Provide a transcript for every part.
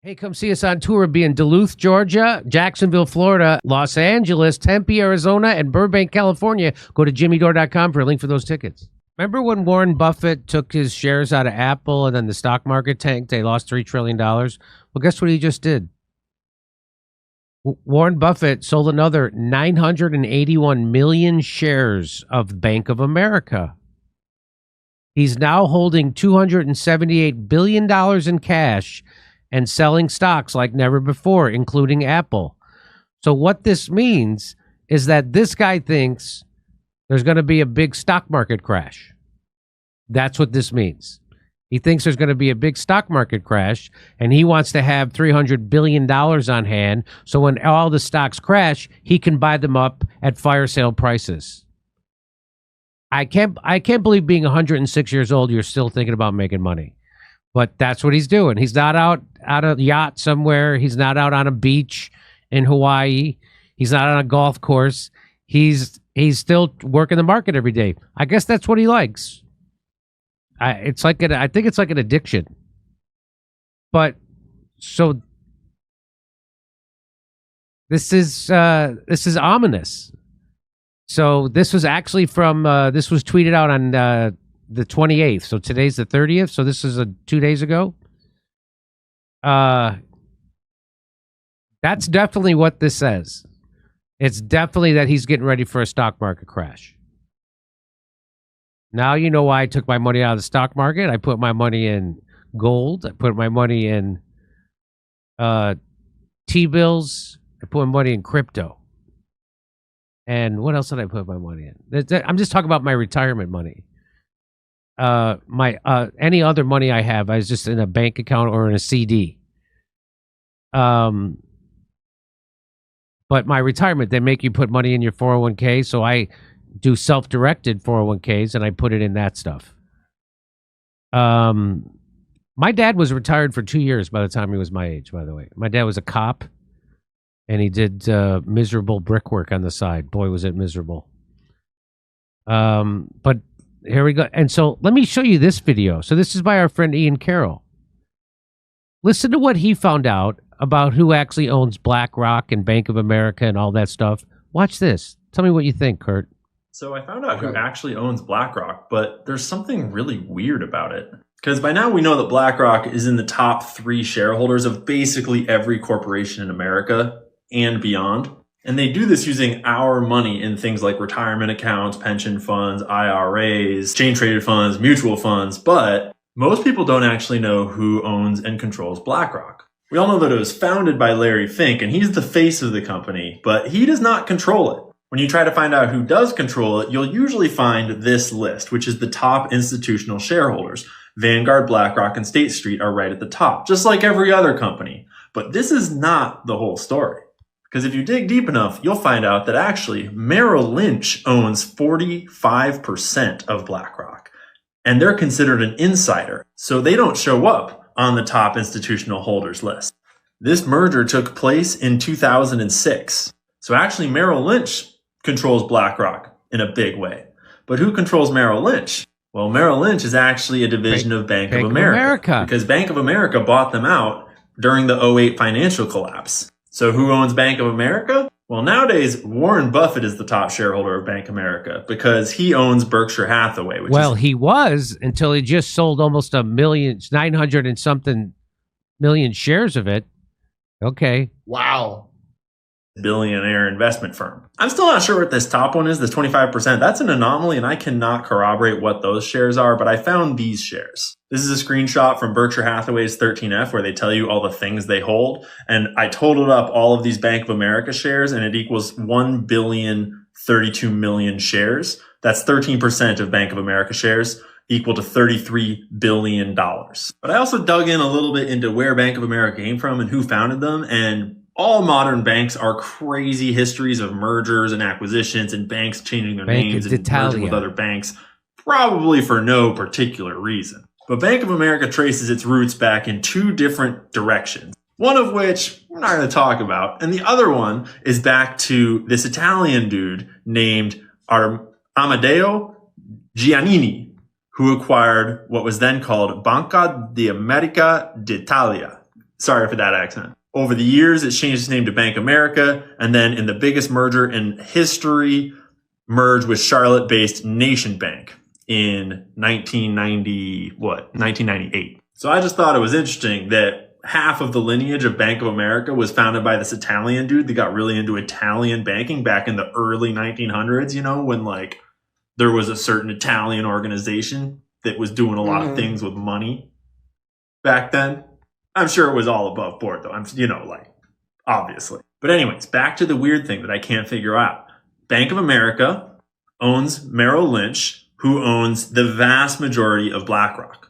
Hey, come see us on tour. We'll be in Duluth, Georgia, Jacksonville, Florida, Los Angeles, Tempe, Arizona, and Burbank, California. Go to jimmydore.com for a link for those tickets. Remember when Warren Buffett took his shares out of Apple and then the stock market tanked? They lost $3 trillion. Well, guess what he just did? Warren Buffett sold another 981 million shares of Bank of America. He's now holding $278 billion in cash and selling stocks like never before, including Apple. So what this means is that this guy thinks there's going to be a big stock market crash. That's what this means. He thinks there's going to be a big stock market crash, and he wants to have $300 billion on hand, so when all the stocks crash, he can buy them up at fire sale prices. I can't believe being 106 years old, you're still thinking about making money. But that's what he's doing. He's not out on a yacht somewhere. He's not out on a beach in Hawaii. He's not on a golf course. He's still working the market every day. I guess that's what he likes. I think it's like an addiction. But so this is ominous. So this was actually from this was tweeted out on the 28th. So today's the 30th. So this is 2 days ago. That's definitely what this says. It's definitely that he's getting ready for a stock market crash. Now you know why I took my money out of the stock market. I put my money in gold. I put my money in T-bills. I put my money in crypto. And what else did I put my money in? I'm just talking about my retirement money. My any other money I have, I was just in a bank account or in a CD. But my retirement, they make you put money in your 401k, so I do self-directed 401ks and I put it in that stuff. My dad was retired for 2 years by the time he was my age, by the way. My dad was a cop and he did miserable brickwork on the side. Boy, was it miserable. But here we go. And so let me show you this video. So this is by our friend Ian Carroll. Listen to what he found out about who actually owns BlackRock and Bank of America and all that stuff. Watch this. Tell me what you think, Kurt. So I found out who actually owns BlackRock, but there's something really weird about it. Because by now we know that BlackRock is in the top 3 shareholders of basically every corporation in America and beyond. And they do this using our money in things like retirement accounts, pension funds, IRAs, exchange traded funds, mutual funds. But most people don't actually know who owns and controls BlackRock. We all know that it was founded by Larry Fink, and he's the face of the company, but he does not control it. When you try to find out who does control it, you'll usually find this list, which is the top institutional shareholders. Vanguard, BlackRock, and State Street are right at the top, just like every other company. But this is not the whole story. Because if you dig deep enough, you'll find out that actually Merrill Lynch owns 45% of BlackRock. And they're considered an insider, so they don't show up on the top institutional holders list. This merger took place in 2006. So actually Merrill Lynch controls BlackRock in a big way. But who controls Merrill Lynch? Well, Merrill Lynch is actually a division of Bank of America. Because Bank of America bought them out during the '08 financial collapse. So who owns Bank of America? Well, nowadays, Warren Buffett is the top shareholder of Bank of America because he owns Berkshire Hathaway. He was until he just sold almost 900 and something million shares of it. Okay. Wow. Billionaire investment firm. I'm still not sure what this top one is, this 25%. That's an anomaly, and I cannot corroborate what those shares are, but I found these shares. This is a screenshot from Berkshire Hathaway's 13F where they tell you all the things they hold. And I totaled up all of these Bank of America shares, and it equals 1,032,000,000 shares. That's 13% of Bank of America shares, equal to $33 billion. But I also dug in a little bit into where Bank of America came from and who founded them, and all modern banks are crazy histories of mergers and acquisitions and banks changing their names and merging with other banks, probably for no particular reason. But Bank of America traces its roots back in 2 different directions, one of which we're not going to talk about, and the other one is back to this Italian dude named Amedeo Giannini, who acquired what was then called Banca d'America d'Italia. Sorry for that accent. Over the years, it's changed its name to Bank America, and then in the biggest merger in history, merged with Charlotte-based Nation Bank in 1998. So I just thought it was interesting that half of the lineage of Bank of America was founded by this Italian dude that got really into Italian banking back in the early 1900s, you know, when like there was a certain Italian organization that was doing a lot of things with money back then. I'm sure it was all above board though. Obviously. But anyways, back to the weird thing that I can't figure out. Bank of America owns Merrill Lynch, who owns the vast majority of BlackRock.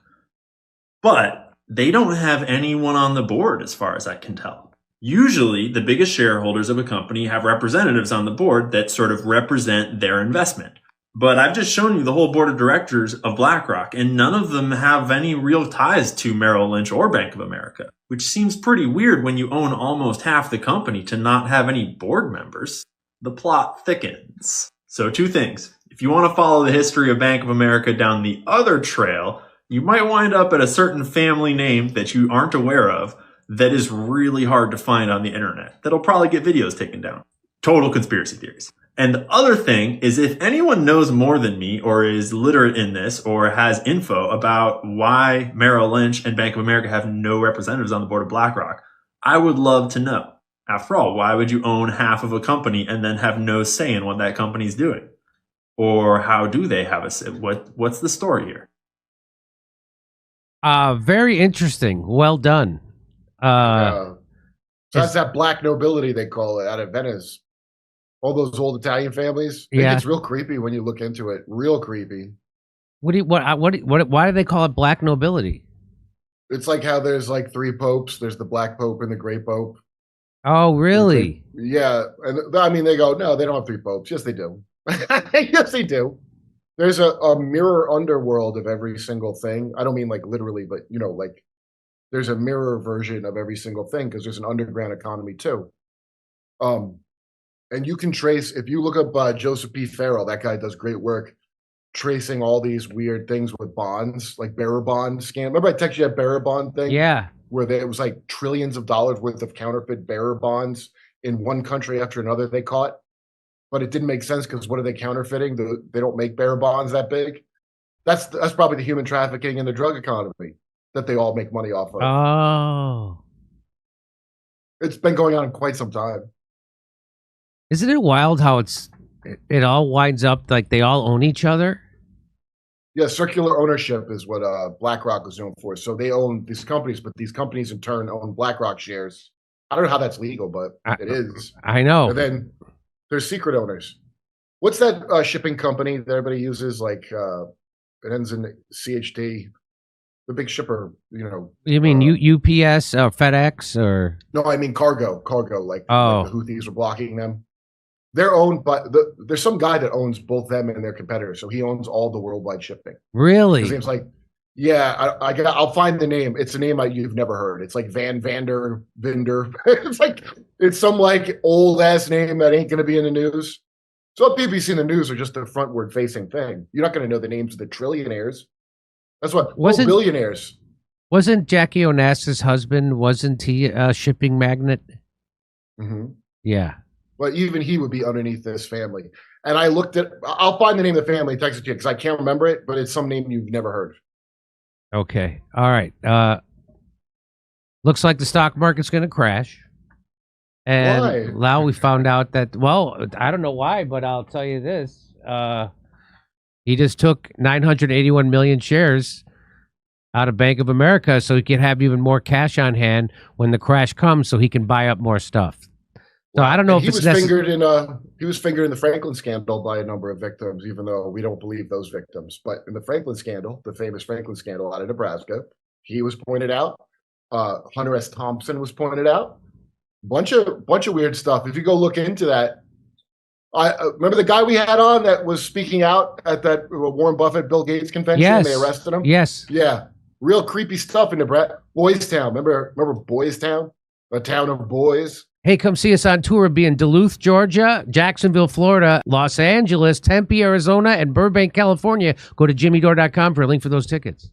But they don't have anyone on the board as far as I can tell. Usually, the biggest shareholders of a company have representatives on the board that sort of represent their investment. But I've just shown you the whole board of directors of BlackRock, and none of them have any real ties to Merrill Lynch or Bank of America, which seems pretty weird when you own almost half the company to not have any board members. The plot thickens. So two things. If you want to follow the history of Bank of America down the other trail, you might wind up at a certain family name that you aren't aware of that is really hard to find on the internet. That'll probably get videos taken down. Total conspiracy theories. And the other thing is, if anyone knows more than me or is literate in this or has info about why Merrill Lynch and Bank of America have no representatives on the board of BlackRock, I would love to know. After all, why would you own half of a company and then have no say in what that company's doing? Or how do they have a say? What's the story here? Very interesting. Well done. So that's that black nobility, they call it, out of Venice. All those old Italian families. Yeah. It's real creepy when you look into it. Real creepy. Why do they call it black nobility? It's like how there's like three popes. There's the black pope and the gray pope. Oh, really? Yeah. And I mean, they go, no, they don't have three popes. Yes, they do. Yes, they do. There's a mirror underworld of every single thing. I don't mean like literally, but you know, like there's a mirror version of every single thing because there's an underground economy too. And you can trace, if you look up Joseph P. Farrell, that guy does great work tracing all these weird things with bonds, like bearer bond scam. Remember I texted you that bearer bond thing? Yeah. Where there was like trillions of dollars worth of counterfeit bearer bonds in one country after another they caught. But it didn't make sense because what are they counterfeiting? They don't make bearer bonds that big. That's probably the human trafficking and the drug economy that they all make money off of. Oh. It's been going on quite some time. Isn't it wild how it all winds up like they all own each other? Yeah, circular ownership is what BlackRock is known for. So they own these companies, but these companies in turn own BlackRock shares. I don't know how that's legal, but it is. I know. And then there's secret owners. What's that shipping company that everybody uses? Like it ends in CHD. The big shipper, you know. You mean UPS or FedEx or? No, I mean cargo. Like the Houthis are blocking them. They're owned by there's some guy that owns both them and their competitors. So he owns all the worldwide shipping. Really? His name's like, yeah, I'll find the name. It's a name you've never heard. It's like Vinder. it's some like old ass name that ain't gonna be in the news. So BBC and the news are just a frontward facing thing. You're not gonna know the names of the trillionaires. That's what billionaires. Wasn't Jackie Onassis' husband? Wasn't he a shipping magnate? Mm-hmm. Yeah. But even he would be underneath this family. And I looked at, I'll find the name of the family, text it to you because I can't remember it, but it's some name you've never heard. Okay. All right. Looks like the stock market's going to crash. And why? Now we found out that, well, I don't know why, but I'll tell you this. He just took 981 million shares out of Bank of America so he can have even more cash on hand when the crash comes so he can buy up more stuff. So I don't know if it's fingered in he was fingered in the Franklin scandal by a number of victims, even though we don't believe those victims. But in the Franklin scandal, the famous Franklin scandal out of Nebraska, he was pointed out. Hunter S. Thompson was pointed out. Bunch of weird stuff. If you go look into that, I remember the guy we had on that was speaking out at that Warren Buffett, Bill Gates convention. Yes. They arrested him. Yes. Yeah. Real creepy stuff in Nebraska. Boys Town. Remember Boys Town? A town of boys. Hey, come see us on tour. We'll be in Duluth, Georgia, Jacksonville, Florida, Los Angeles, Tempe, Arizona, and Burbank, California. Go to jimmydore.com for a link for those tickets.